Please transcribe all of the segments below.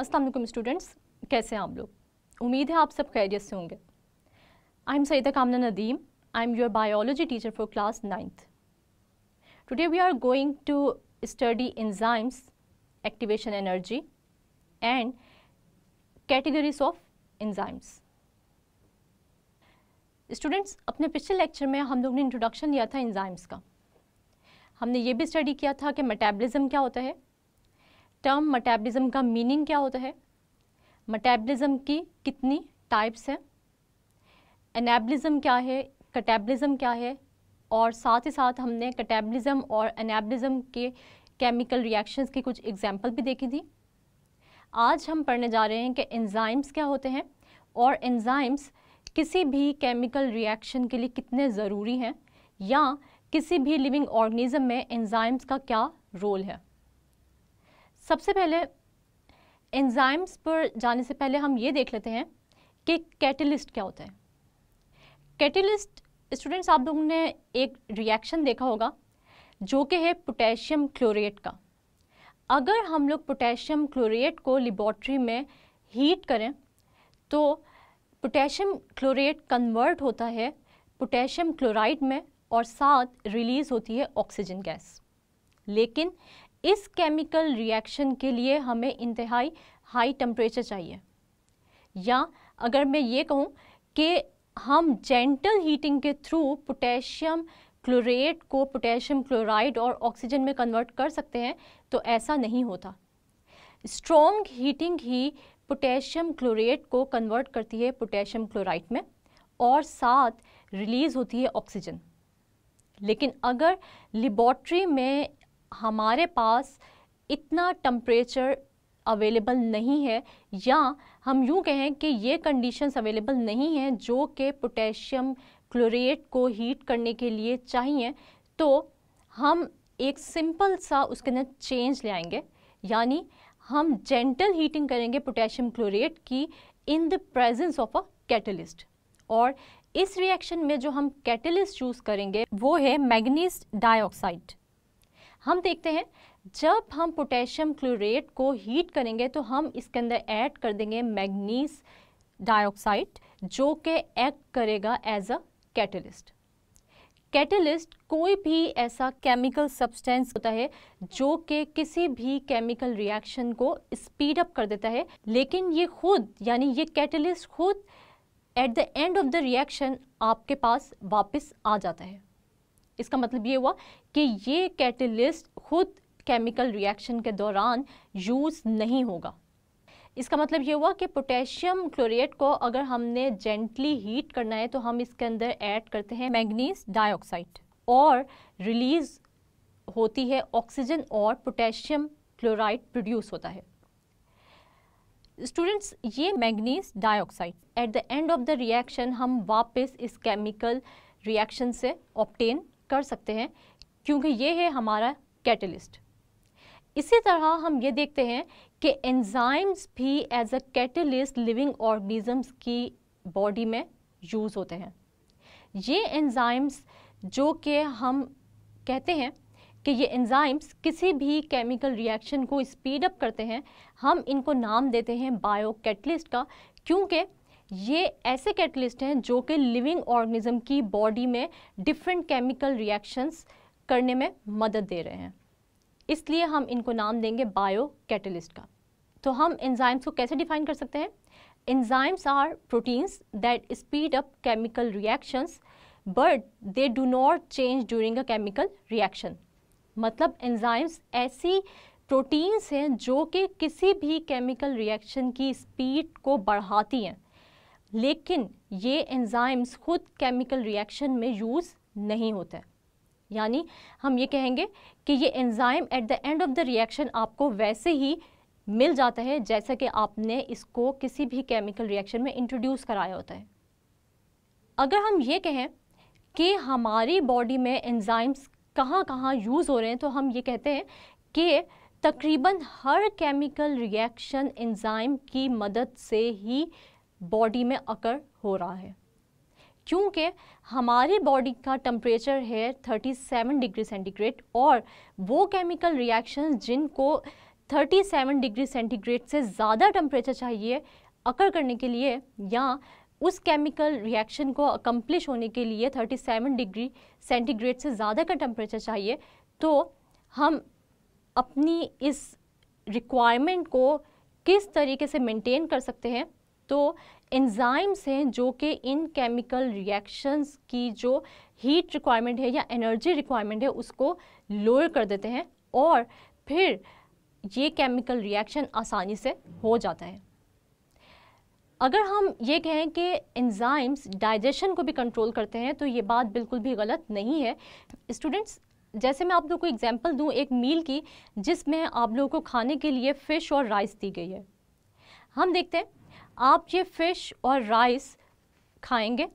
अस्सलाम वालेकुम स्टूडेंट्स, कैसे हैं आप लोग? उम्मीद है आप सब खैरियत से होंगे। आई am Saeeda Kamna Nadeem, I am your biology teacher for class 9th। Today we are going to study enzymes, activation energy and categories of enzymes. Students, अपने पिछले लेक्चर में हम लोग ने इंट्रोडक्शन दिया था एंजाइम्स का। हमने ये भी स्टडी किया था कि मेटाबॉलिज्म क्या होता है, टर्म मेटाबॉलिज्म का मीनिंग क्या होता है, मेटाबॉलिज्म की कितनी टाइप्स हैं, एनाबॉलिज्म क्या है, कैटाबॉलिज्म क्या है, और साथ ही साथ हमने कैटाबॉलिज्म और एनाबॉलिज्म के केमिकल रिएक्शंस की कुछ एग्जांपल भी देखी थी। आज हम पढ़ने जा रहे हैं कि एंजाइम्स क्या होते हैं और एंजाइम्स किसी भी केमिकल रिएक्शन के लिए कितने ज़रूरी हैं, या किसी भी लिविंग ऑर्गेनिज्म में एंजाइम्स का क्या रोल है। सबसे पहले एंजाइम्स पर जाने से पहले हम ये देख लेते हैं कि कैटलिस्ट क्या होता है। कैटलिस्ट स्टूडेंट्स, आप लोगों ने एक रिएक्शन देखा होगा जो कि है पोटेशियम क्लोरेट का। अगर हम लोग पोटेशियम क्लोरेट को लेबोरेटरी में हीट करें तो पोटेशियम क्लोरेट कन्वर्ट होता है पोटेशियम क्लोराइड में और साथ रिलीज़ होती है ऑक्सीजन गैस। लेकिन इस केमिकल रिएक्शन के लिए हमें इंतहाई हाई टेम्परेचर चाहिए, या अगर मैं ये कहूँ कि हम जेंटल हीटिंग के थ्रू पोटेशियम क्लोरेट को पोटेशियम क्लोराइड और ऑक्सीजन में कन्वर्ट कर सकते हैं, तो ऐसा नहीं होता। स्ट्रॉन्ग हीटिंग ही पोटेशियम क्लोरेट को कन्वर्ट करती है पोटेशियम क्लोराइड में और साथ रिलीज़ होती है ऑक्सीजन। लेकिन अगर लेबोरेटरी में हमारे पास इतना टेम्परेचर अवेलेबल नहीं है, या हम यूँ कहें कि ये कंडीशंस अवेलेबल नहीं हैं जो कि पोटेशियम क्लोरेट को हीट करने के लिए चाहिए, तो हम एक सिंपल सा उसके अंदर चेंज ले आएंगे, यानी हम जेंटल हीटिंग करेंगे पोटेशियम क्लोरेट की in the presence of a catalyst. और इस रिएक्शन में जो हम कैटलिस्ट यूज़ करेंगे वो है मैग्नीज डाइऑक्साइड। हम देखते हैं जब हम पोटेशियम क्लोरेट को हीट करेंगे तो हम इसके अंदर ऐड कर देंगे मैग्नीज डाइऑक्साइड, जो कि एक्ट करेगा एज अ कैटलिस्ट। कैटलिस्ट कोई भी ऐसा केमिकल सब्सटेंस होता है जो कि किसी भी केमिकल रिएक्शन को स्पीड अप कर देता है, लेकिन ये खुद यानी ये कैटलिस्ट खुद at the end of the reaction आपके पास वापस आ जाता है। इसका मतलब ये हुआ कि ये कैटलिस्ट खुद केमिकल रिएक्शन के दौरान यूज़ नहीं होगा। इसका मतलब ये हुआ कि पोटेशियम क्लोरेट को अगर हमने जेंटली हीट करना है तो हम इसके अंदर ऐड करते हैं मैग्नीज डाइऑक्साइड और रिलीज़ होती है ऑक्सीजन और पोटेशियम क्लोराइड प्रोड्यूस होता है। स्टूडेंट्स, ये manganese dioxide at the end of the reaction हम वापस इस केमिकल रिएक्शन से ऑब्टेन कर सकते हैं, क्योंकि ये है हमारा कैटलिस्ट। इसी तरह हम ये देखते हैं कि एंजाइम्स भी as a catalyst living organisms की बॉडी में यूज़ होते हैं। ये एंजाइम्स जो कि हम कहते हैं कि ये एंजाइम्स किसी भी केमिकल रिएक्शन को स्पीड अप करते हैं, हम इनको नाम देते हैं बायो कैटलिस्ट का, क्योंकि ये ऐसे कैटलिस्ट हैं जो कि लिविंग ऑर्गेनिज्म की बॉडी में डिफरेंट केमिकल रिएक्शंस करने में मदद दे रहे हैं, इसलिए हम इनको नाम देंगे बायो कैटलिस्ट का। तो हम एंजाइम्स को कैसे डिफाइन कर सकते हैं? Enzymes are proteins that speed up chemical reactions but they do not change during a chemical reaction. मतलब एंजाइम्स ऐसी प्रोटीन्स हैं जो कि किसी भी केमिकल रिएक्शन की स्पीड को बढ़ाती हैं, लेकिन ये एंजाइम्स खुद केमिकल रिएक्शन में यूज़ नहीं होते। यानी हम ये कहेंगे कि ये enzyme at the end of the reaction आपको वैसे ही मिल जाता है जैसा कि आपने इसको किसी भी केमिकल रिएक्शन में इंट्रोड्यूस कराया होता है। अगर हम ये कहें कि हमारी बॉडी में एंजाइम्स कहाँ कहाँ यूज़ हो रहे हैं, तो हम ये कहते हैं कि तकरीबन हर केमिकल रिएक्शन एंजाइम की मदद से ही बॉडी में अकर हो रहा है, क्योंकि हमारी बॉडी का टेम्परेचर है 37 डिग्री सेंटीग्रेड और वो केमिकल रिएक्शंस जिनको 37 डिग्री सेंटीग्रेड से ज़्यादा टेम्परेचर चाहिए अकर करने के लिए, या उस केमिकल रिएक्शन को अकम्प्लिश होने के लिए 37 डिग्री सेंटीग्रेड से ज़्यादा का टेम्परेचर चाहिए, तो हम अपनी इस रिक्वायरमेंट को किस तरीके से मेंटेन कर सकते हैं? तो एंजाइम्स हैं जो कि इन केमिकल रिएक्शंस की जो हीट रिक्वायरमेंट है या एनर्जी रिक्वायरमेंट है उसको लोअर कर देते हैं, और फिर ये केमिकल रिएक्शन आसानी से हो जाता है। अगर हम ये कहें कि एंजाइम्स डाइजेशन को भी कंट्रोल करते हैं तो ये बात बिल्कुल भी गलत नहीं है। स्टूडेंट्स, जैसे मैं आप लोगों को एग्जांपल दूं एक मील की, जिसमें आप लोगों को खाने के लिए फ़िश और राइस दी गई है। हम देखते हैं आप ये फ़िश और राइस खाएंगे,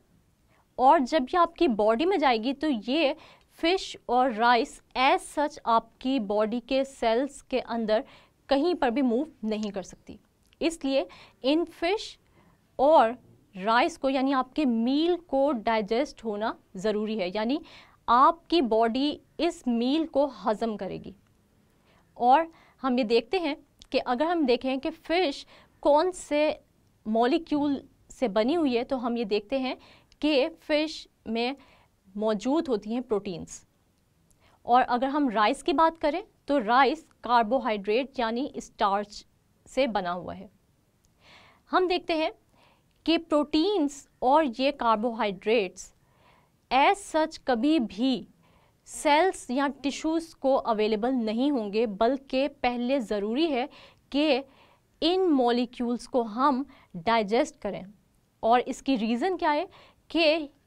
और जब ये आपकी बॉडी में जाएगी तो ये फ़िश और राइस एज सच आपकी बॉडी के सेल्स के अंदर कहीं पर भी मूव नहीं कर सकती। इसलिए इन फ़िश और राइस को, यानी आपके मील को डाइजेस्ट होना ज़रूरी है, यानी आपकी बॉडी इस मील को हज़म करेगी। और हम ये देखते हैं कि अगर हम देखें कि फ़िश कौन से मॉलिक्यूल से बनी हुई है, तो हम ये देखते हैं कि फ़िश में मौजूद होती हैं प्रोटीन्स। और अगर हम राइस की बात करें तो राइस कार्बोहाइड्रेट यानी स्टार्च से बना हुआ है। हम देखते हैं कि प्रोटीन्स और ये कार्बोहाइड्रेट्स एज सच कभी भी सेल्स या टिश्यूज़ को अवेलेबल नहीं होंगे, बल्कि पहले ज़रूरी है कि इन मॉलिक्यूल्स को हम डाइजेस्ट करें। और इसकी रीज़न क्या है कि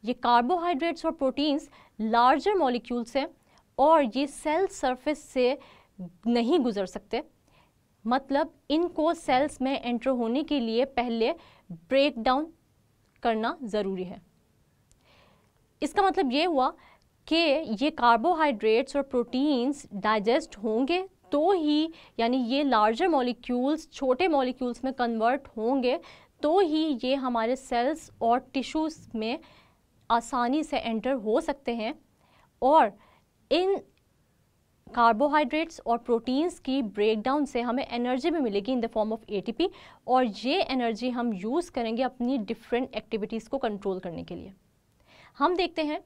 ये कार्बोहाइड्रेट्स और प्रोटीन्स लार्जर मॉलिक्यूल्स हैं और ये सेल सरफेस से नहीं गुजर सकते, मतलब इनको सेल्स में एंटर होने के लिए पहले ब्रेक डाउन करना ज़रूरी है। इसका मतलब ये हुआ कि ये कार्बोहाइड्रेट्स और प्रोटीन्स डाइजेस्ट होंगे तो ही, यानी ये लार्जर मॉलिक्यूल्स छोटे मॉलिक्यूल्स में कन्वर्ट होंगे तो ही ये हमारे सेल्स और टिश्यूज़ में आसानी से एंटर हो सकते हैं। और इन कार्बोहाइड्रेट्स और प्रोटीन्स की ब्रेकडाउन से हमें एनर्जी भी मिलेगी in the form of ATP, और ये एनर्जी हम यूज़ करेंगे अपनी डिफरेंट एक्टिविटीज़ को कंट्रोल करने के लिए। हम देखते हैं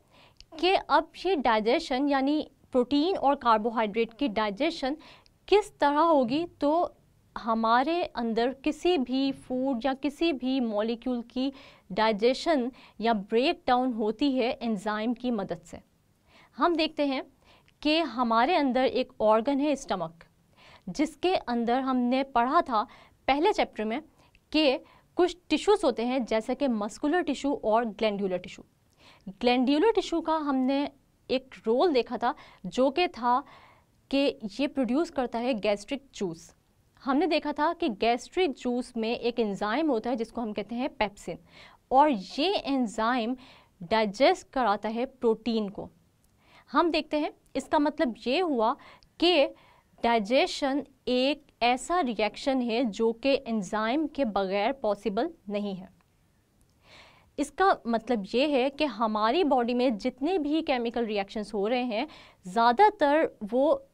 कि अब ये डाइजेशन, यानी प्रोटीन और कार्बोहाइड्रेट की डाइजेशन किस तरह होगी, तो हमारे अंदर किसी भी फूड या किसी भी मॉलिक्यूल की डाइजेशन या ब्रेक डाउन होती है एंजाइम की मदद से। हम देखते हैं कि हमारे अंदर एक ऑर्गन है स्टमक, जिसके अंदर हमने पढ़ा था पहले चैप्टर में कि कुछ टिश्यूज़ होते हैं जैसे कि मस्कुलर टिश्यू और ग्लैंडुलर टिश्यू। ग्लैंडुलर टिश्यू का हमने एक रोल देखा था जो कि था कि ये प्रोड्यूस करता है गैस्ट्रिक जूस। हमने देखा था कि गैस्ट्रिक जूस में एक एंजाइम होता है जिसको हम कहते हैं पेप्सिन, और ये एंजाइम डाइजेस्ट कराता है प्रोटीन को। हम देखते हैं इसका मतलब ये हुआ कि डाइजेशन एक ऐसा रिएक्शन है जो कि एंजाइम के बगैर पॉसिबल नहीं है। इसका मतलब ये है कि हमारी बॉडी में जितने भी केमिकल रिएक्शंस हो रहे हैं ज़्यादातर वो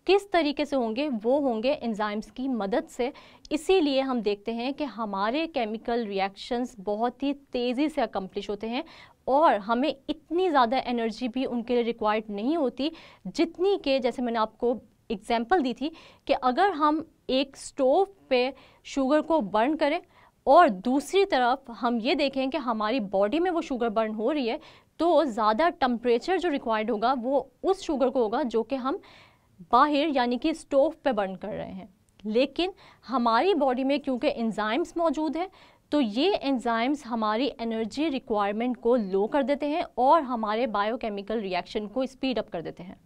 किस तरीके से होंगे, वो होंगे एंजाइम्स की मदद से। इसीलिए हम देखते हैं कि हमारे केमिकल रिएक्शंस बहुत ही तेज़ी से अकम्प्लिश होते हैं और हमें इतनी ज़्यादा एनर्जी भी उनके लिए रिक्वायर्ड नहीं होती जितनी के, जैसे मैंने आपको एग्जांपल दी थी कि अगर हम एक स्टोव पे शुगर को बर्न करें और दूसरी तरफ हम ये देखें कि हमारी बॉडी में वो शुगर बर्न हो रही है, तो ज़्यादा टेम्परेचर जो रिक्वायर्ड होगा वो उस शुगर को होगा जो कि हम बाहर यानी कि स्टोव पे बर्न कर रहे हैं। लेकिन हमारी बॉडी में क्योंकि एंजाइम्स मौजूद हैं तो ये एंजाइम्स हमारी एनर्जी रिक्वायरमेंट को लो कर देते हैं और हमारे बायोकेमिकल रिएक्शन को स्पीड अप कर देते हैं।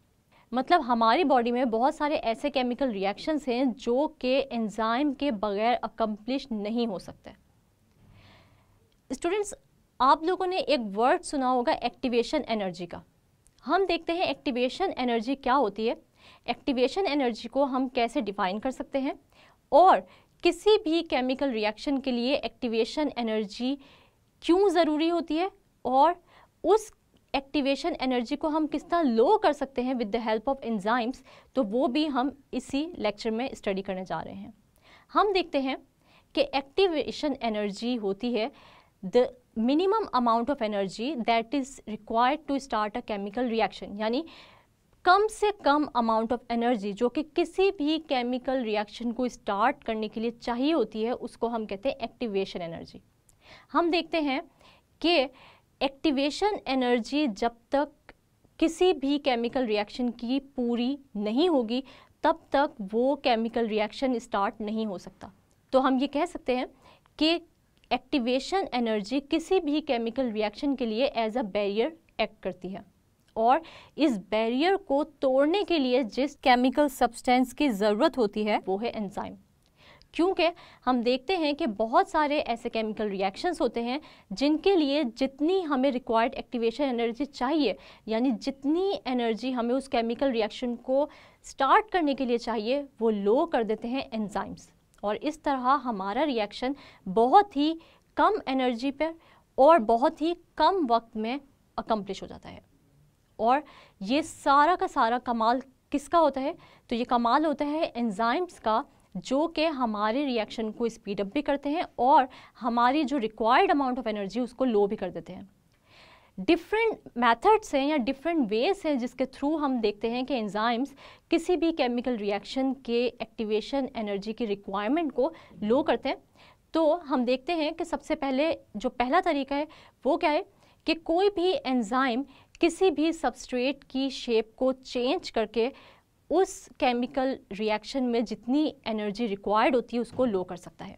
मतलब हमारी बॉडी में बहुत सारे ऐसे केमिकल रिएक्शंस हैं जो कि एंजाइम के बगैर अकम्प्लिश नहीं हो सकते। स्टूडेंट्स, आप लोगों ने एक वर्ड सुना होगा एक्टिवेशन एनर्जी का। हम देखते हैं एक्टिवेशन एनर्जी क्या होती है, एक्टिवेशन एनर्जी को हम कैसे डिफाइन कर सकते हैं, और किसी भी केमिकल रिएक्शन के लिए एक्टिवेशन एनर्जी क्यों ज़रूरी होती है, और उस एक्टिवेशन एनर्जी को हम किस तरह लो कर सकते हैं with the help of enzymes, तो वो भी हम इसी लेक्चर में स्टडी करने जा रहे हैं। हम देखते हैं कि एक्टिवेशन एनर्जी होती है the minimum amount of energy that is required to start a chemical reaction, यानी कम से कम अमाउंट ऑफ एनर्जी जो कि किसी भी केमिकल रिएक्शन को स्टार्ट करने के लिए चाहिए होती है, उसको हम कहते हैं एक्टिवेशन एनर्जी। हम देखते हैं कि एक्टिवेशन एनर्जी जब तक किसी भी केमिकल रिएक्शन की पूरी नहीं होगी तब तक वो केमिकल रिएक्शन स्टार्ट नहीं हो सकता। तो हम ये कह सकते हैं कि एक्टिवेशन एनर्जी किसी भी केमिकल रिएक्शन के लिए एज अ बैरियर एक्ट करती है, और इस बैरियर को तोड़ने के लिए जिस केमिकल सब्सटेंस की ज़रूरत होती है वो है एंजाइम। क्योंकि हम देखते हैं कि बहुत सारे ऐसे केमिकल रिएक्शंस होते हैं जिनके लिए जितनी हमें रिक्वायर्ड एक्टिवेशन एनर्जी चाहिए, यानी जितनी एनर्जी हमें उस केमिकल रिएक्शन को स्टार्ट करने के लिए चाहिए, वो लो कर देते हैं एंजाइम्स, और इस तरह हमारा रिएक्शन बहुत ही कम एनर्जी पर और बहुत ही कम वक्त में अकम्प्लिश हो जाता है। और ये सारा का सारा कमाल किसका होता है? तो ये कमाल होता है एंजाइम्स का, जो कि हमारे रिएक्शन को स्पीड अप भी करते हैं और हमारी जो रिक्वायर्ड अमाउंट ऑफ एनर्जी उसको लो भी कर देते हैं। डिफरेंट मेथड्स हैं या डिफरेंट वेज हैं जिसके थ्रू हम देखते हैं कि एंजाइम्स किसी भी केमिकल रिएक्शन के एक्टिवेशन एनर्जी की रिक्वायरमेंट को लो करते हैं। तो हम देखते हैं कि सबसे पहले जो पहला तरीका है वो क्या है कि कोई भी एंजाइम किसी भी सबस्ट्रेट की शेप को चेंज करके उस केमिकल रिएक्शन में जितनी एनर्जी रिक्वायर्ड होती है उसको लो कर सकता है।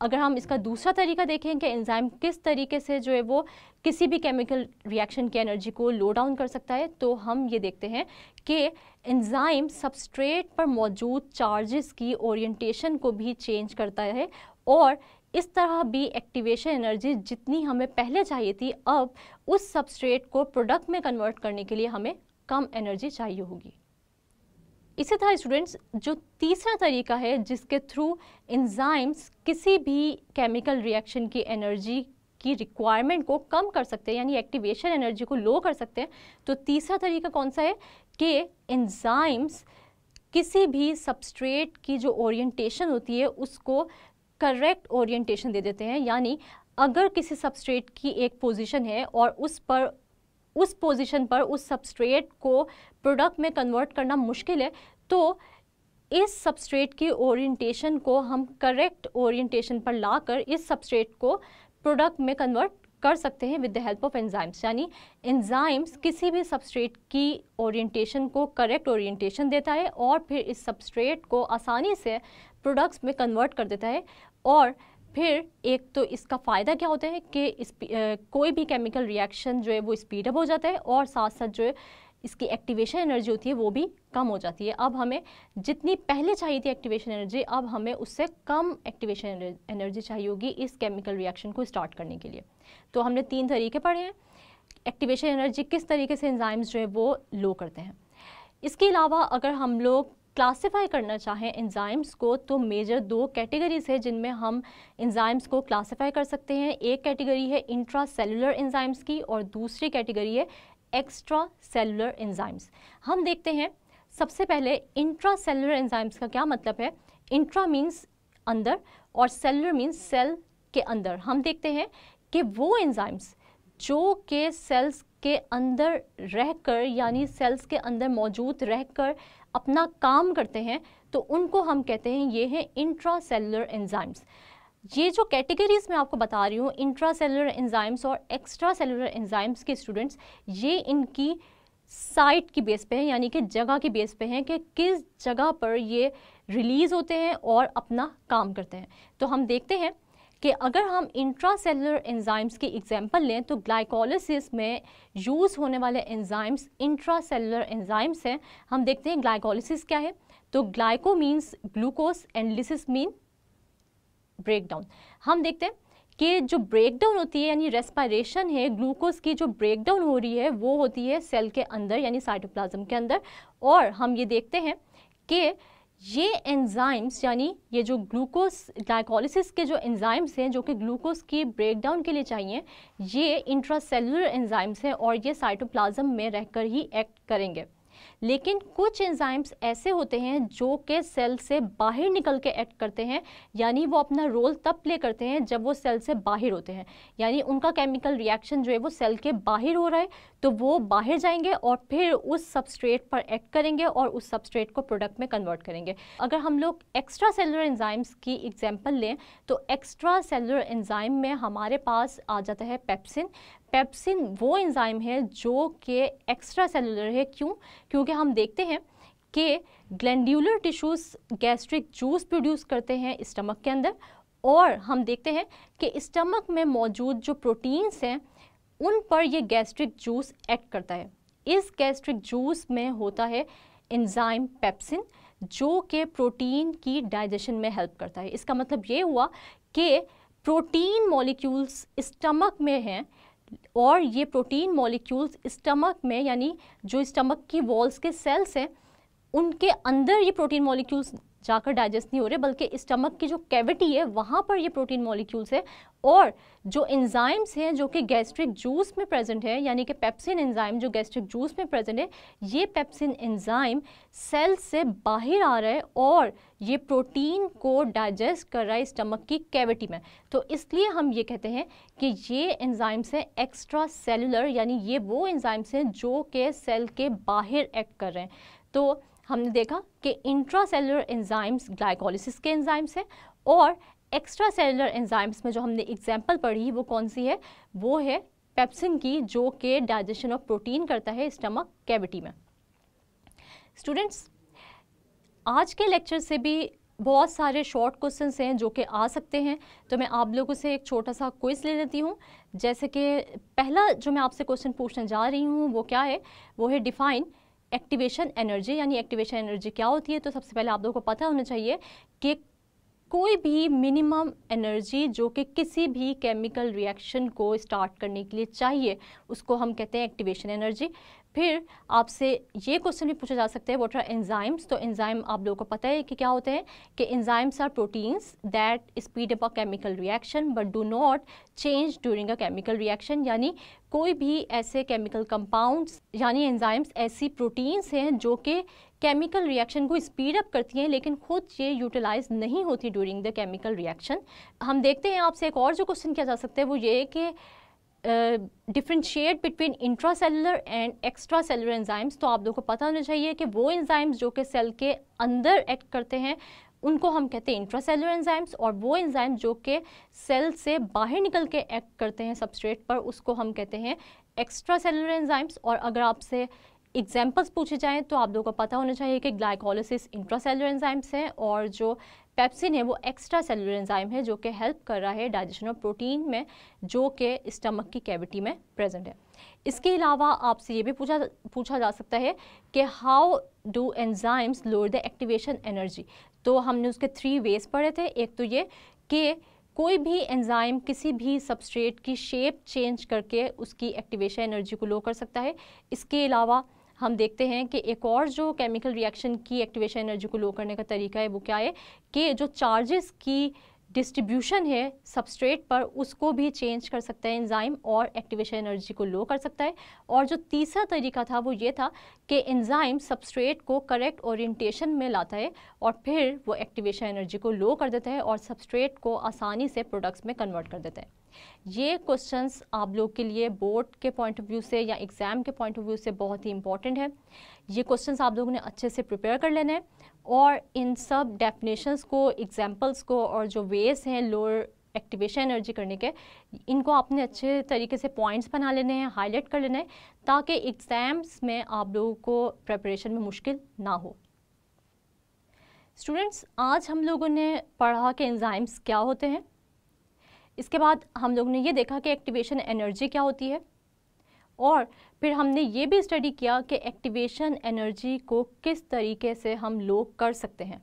अगर हम इसका दूसरा तरीका देखें कि एंजाइम किस तरीके से जो है वो किसी भी केमिकल रिएक्शन की एनर्जी को लो डाउन कर सकता है, तो हम ये देखते हैं कि एंजाइम सबस्ट्रेट पर मौजूद चार्जेस की ओरिएंटेशन को भी चेंज करता है, और इस तरह भी एक्टिवेशन एनर्जी जितनी हमें पहले चाहिए थी, अब उस सबस्ट्रेट को प्रोडक्ट में कन्वर्ट करने के लिए हमें कम एनर्जी चाहिए होगी। इसी तरह स्टूडेंट्स, जो तीसरा तरीका है जिसके थ्रू एंजाइम्स किसी भी केमिकल रिएक्शन की एनर्जी की रिक्वायरमेंट को कम कर सकते हैं, यानी एक्टिवेशन एनर्जी को लो कर सकते हैं, तो तीसरा तरीका कौन सा है कि एंजाइम्स किसी भी सबस्ट्रेट की जो ओरिएंटेशन होती है उसको करेक्ट ओरिएंटेशन दे देते हैं। यानी अगर किसी सबस्ट्रेट की एक पोजीशन है और उस पोजीशन पर उस सबस्ट्रेट को प्रोडक्ट में कन्वर्ट करना मुश्किल है, तो इस सबस्ट्रेट की ओरिएंटेशन को हम करेक्ट ओरिएंटेशन पर लाकर इस सबस्ट्रेट को प्रोडक्ट में कन्वर्ट कर सकते हैं with the help of enzymes. यानी एंजाइम्स किसी भी सबस्ट्रेट की ओरिएंटेशन को करेक्ट ओरिएंटेशन देता है और फिर इस सबस्ट्रेट को आसानी से प्रोडक्ट्स में कन्वर्ट कर देता है। और फिर एक तो इसका फ़ायदा क्या होता है कि कोई भी केमिकल रिएक्शन जो है वो स्पीड अप हो जाता है, और साथ साथ जो है इसकी एक्टिवेशन एनर्जी होती है वो भी कम हो जाती है। अब हमें जितनी पहले चाहिए थी एक्टिवेशन एनर्जी, अब हमें उससे कम एक्टिवेशन एनर्जी चाहिए होगी इस केमिकल रिएक्शन को स्टार्ट करने के लिए। तो हमने 3 तरीके पढ़े हैं, एक्टिवेशन एनर्जी किस तरीके से एंजाइम्स जो है वो लो करते हैं। इसके अलावा अगर हम लोग क्लासिफाई करना चाहें एंजाइम्स को, तो मेजर 2 कैटेगरीज है जिनमें हम एंजाइम्स को क्लासिफाई कर सकते हैं। एक कैटेगरी है इंट्रा सेलुलर एंजाइम्स की और दूसरी कैटेगरी है एक्स्ट्रा सेलुलर एंजाइम्स। हम देखते हैं सबसे पहले इंट्रा सेलुलर एंजाइम्स का क्या मतलब है। इंट्रा मीन्स अंदर और सेलुलर मीन्स सेल के अंदर। हम देखते हैं कि वो एंजाइम्स जो के सेल्स के अंदर रहकर, यानी सेल्स के अंदर मौजूद रहकर अपना काम करते हैं, तो उनको हम कहते हैं ये हैं इंट्रा सेलुलर एंजाइम्स। ये जो कैटेगरीज मैं आपको बता रही हूँ इंट्रा सेलुलर एंजाइम्स और एक्स्ट्रा सेलुलर एंजाइम्स के स्टूडेंट्स, ये इनकी साइट की बेस पे हैं, यानी कि जगह की बेस पे हैं कि किस जगह पर ये रिलीज़ होते हैं और अपना काम करते हैं। तो हम देखते हैं कि अगर हम इंट्रा सेलुलर एंजाइम्स की एग्जांपल लें तो ग्लाइकोलिसिस में यूज़ होने वाले एंजाइम्स इंट्रा सेलुलर एंजाइम्स हैं। हम देखते हैं ग्लाइकोलिसिस क्या है। तो glyco means glucose and lysis mean break down. हम देखते हैं कि जो ब्रेक डाउन होती है यानी रेस्पिरेशन है, ग्लूकोज की जो ब्रेक डाउन हो रही है वो होती है सेल के अंदर यानी साइटोप्लाज्म के अंदर। और हम ये देखते हैं कि ये एंजाइम्स यानी ये जो ग्लूकोज ग्लाइकोलिसिस के जो एंजाइम्स हैं जो कि ग्लूकोज की ब्रेकडाउन के लिए चाहिए, ये इंट्रासेलुलर एंजाइम्स हैं और ये साइटोप्लाज्म में रहकर ही एक्ट करेंगे। लेकिन कुछ एंजाइम्स ऐसे होते हैं जो कि सेल से बाहर निकल के एक्ट करते हैं, यानी वो अपना रोल तब प्ले करते हैं जब वो सेल से बाहर होते हैं, यानी उनका केमिकल रिएक्शन जो है वो सेल के बाहर हो रहा है, तो वो बाहर जाएंगे और फिर उस सबस्ट्रेट पर एक्ट करेंगे और उस सबस्ट्रेट को प्रोडक्ट में कन्वर्ट करेंगे। अगर हम लोग एक्स्ट्रा सेलुलर एंजाइम्स की एग्जांपल लें तो एक्स्ट्रा सेलुलर एंजाइम में हमारे पास आ जाता है पेप्सिन। पेप्सिन वो एंजाइम है जो कि एक्स्ट्रा सेलुलर है। क्यों? क्योंकि हम देखते हैं कि glandular tissues gastric juice produce करते हैं स्टमक के अंदर, और हम देखते हैं कि स्टमक में मौजूद जो प्रोटीन्स हैं उन पर ये गैस्ट्रिक जूस एक्ट करता है। इस गैस्ट्रिक जूस में होता है एंजाइम पेप्सिन जो कि प्रोटीन की डाइजेशन में हेल्प करता है। इसका मतलब ये हुआ कि प्रोटीन मॉलिक्यूल्स स्टमक में हैं और ये प्रोटीन मॉलिक्यूल्स स्टमक में, यानी जो स्टमक की वॉल्स के सेल्स हैं उनके अंदर ये प्रोटीन मॉलिक्यूल्स जाकर डाइजेस्ट नहीं हो रहे, बल्कि स्टमक की जो कैविटी है वहाँ पर ये प्रोटीन मॉलिक्यूल्स है। और जो एंजाइम्स हैं जो कि गैस्ट्रिक जूस में प्रेजेंट है, यानी कि पेप्सिन एंजाइम जो गैस्ट्रिक जूस में प्रेजेंट है, ये पेप्सिन एंजाइम सेल से बाहर आ रहा है और ये प्रोटीन को डाइजेस्ट कर रहा है स्टमक की कैविटी में। तो इसलिए हम ये कहते हैं कि ये एंजाइम्स हैं एक्स्ट्रा सेलुलर, यानी ये वो एंजाइम्स हैं जो कि सेल के बाहर एक्ट कर रहे हैं। तो हमने देखा कि इंट्रासेलुलर एंजाइम्स ग्लाइकोलिसिस के एंजाइम्स हैं और एक्स्ट्रा सेलुलर एंजाइम्स में जो हमने एग्जांपल पढ़ी वो कौन सी है? वो है पेप्सिन की, जो कि डाइजेशन ऑफ प्रोटीन करता है स्टमक कैविटी में। स्टूडेंट्स, आज के लेक्चर से भी बहुत सारे शॉर्ट क्वेश्चंस हैं जो कि आ सकते हैं, तो मैं आप लोगों से एक छोटा सा क्विज ले लेती हूँ। जैसे कि पहला जो मैं आपसे क्वेश्चन पूछने जा रही हूँ वो क्या है? वो है डिफाइन एक्टिवेशन एनर्जी, यानी एक्टिवेशन एनर्जी क्या होती है। तो सबसे पहले आप लोगों को पता होना चाहिए कि कोई भी मिनिमम एनर्जी जो कि किसी भी केमिकल रिएक्शन को स्टार्ट करने के लिए चाहिए उसको हम कहते हैं एक्टिवेशन एनर्जी। फिर आपसे ये क्वेश्चन भी पूछा जा सकता है व्हाट आर एंजाइम्स। तो एंजाइम आप लोगों को पता है कि क्या होते हैं, कि enzymes are proteins that speed up a chemical reaction but do not change during a chemical reaction, यानी कोई भी ऐसे केमिकल कंपाउंड्स यानी एंजाइम्स ऐसी प्रोटीन्स हैं जो कि केमिकल रिएक्शन को स्पीड अप करती हैं लेकिन खुद ये यूटिलाइज नहीं होती ड्यूरिंग द केमिकल रिएक्शन। हम देखते हैं आपसे एक और जो क्वेश्चन किया जा सकता है वो ये है कि differentiate between intracellular and extra cellular enzymes. तो आप लोगों को पता होना चाहिए कि वो एंजाइम्स जो कि सेल के अंदर एक्ट करते हैं उनको हम कहते हैं इंट्रासेलुलर एंजाइम्स, और वो एंजाइम जो कि सेल से बाहर निकल के एक्ट करते हैं सबस्ट्रेट पर उसको हम कहते हैं एक्स्ट्रा सेलुलर एंजाइम्स। और अगर आपसे एग्जाम्पल्स पूछे जाएँ तो आप लोगों को पता होना चाहिए कि ग्लाइकोलिसिस इंट्रासेलुलर एंजाइम्स हैं और जो पेप्सिन है वो एक्स्ट्रा सेलुलर एंजाइम है जो कि हेल्प कर रहा है डाइजेशन ऑफ प्रोटीन में जो कि स्टमक की कैविटी में प्रेजेंट है। इसके अलावा आपसे ये भी पूछा जा सकता है कि how do enzymes lower the activation energy. तो हमने उसके 3 वेज पढ़े थे। एक तो ये कि कोई भी एंजाइम किसी भी सबस्ट्रेट की शेप चेंज करके उसकी एक्टिवेशन एनर्जी को लो कर सकता है। इसके अलावा हम देखते हैं कि एक और जो केमिकल रिएक्शन की एक्टिवेशन एनर्जी को लो करने का तरीका है वो क्या है, कि जो चार्जेस की डिस्ट्रीब्यूशन है सबस्ट्रेट पर उसको भी चेंज कर सकता है एंजाइम और एक्टिवेशन एनर्जी को लो कर सकता है। और जो तीसरा तरीका था वो ये था कि एंजाइम सबस्ट्रेट को करेक्ट ओरिएंटेशन में लाता है और फिर वो एक्टिवेशन एनर्जी को लो कर देता है और सबस्ट्रेट को आसानी से प्रोडक्ट्स में कन्वर्ट कर देता है। ये क्वेश्चंस आप लोग के लिए बोर्ड के पॉइंट ऑफ व्यू से या एग्ज़ाम के पॉइंट ऑफ व्यू से बहुत ही इंपॉर्टेंट है। ये क्वेश्चंस आप लोगों ने अच्छे से प्रिपेयर कर लेने हैं और इन सब डेफिनेशंस को, एग्जांपल्स को और जो वेज हैं लोअर एक्टिवेशन एनर्जी करने के, इनको आपने अच्छे तरीके से पॉइंट्स बना लेने हैं, हाईलाइट कर लेना है ताकि एग्ज़ाम्स में आप लोगों को प्रिपरेशन में मुश्किल ना हो। स्टूडेंट्स, आज हम लोगों ने पढ़ा कि एंजाइम्स क्या होते हैं। इसके बाद हम लोगों ने ये देखा कि एक्टिवेशन एनर्जी क्या होती है और फिर हमने ये भी स्टडी किया कि एक्टिवेशन एनर्जी को किस तरीके से हम लो कर सकते हैं।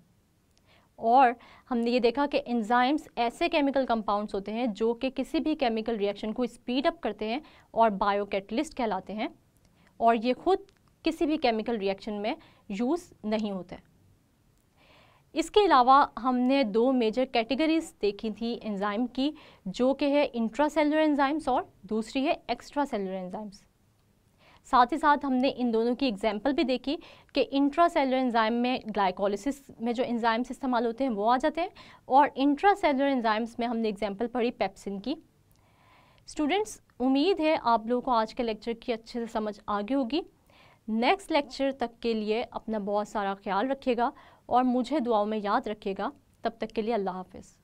और हमने ये देखा कि एंजाइम्स ऐसे केमिकल कंपाउंड्स होते हैं जो कि किसी भी केमिकल रिएक्शन को स्पीड अप करते हैं और बायोकैटलिस्ट कहलाते हैं और ये खुद किसी भी केमिकल रिएक्शन में यूज़ नहीं होते। इसके अलावा हमने दो मेजर कैटेगरीज देखी थी एंजाइम की, जो कि है इंट्रासेलुलर एंजाइम्स और दूसरी है एक्स्ट्रा सेलुलर एंजाइम्स। साथ ही साथ हमने इन दोनों की एग्जाम्पल भी देखी कि इंट्रासेलुलर एंजाइम में ग्लाइकोलिसिस में जो एंजाइम्स इस्तेमाल होते हैं वो आ जाते हैं, और इंट्रासेलुलर एंजाइम्स में हमने एग्जाम्पल पढ़ी पेप्सिन की। स्टूडेंट्स, उम्मीद है आप लोगों को आज के लेक्चर की अच्छे से समझ आ गई होगी। नेक्स्ट लेक्चर तक के लिए अपना बहुत सारा ख्याल रखिएगा और मुझे दुआओं में याद रखिएगा। तब तक के लिए अल्लाह हाफ़िज़।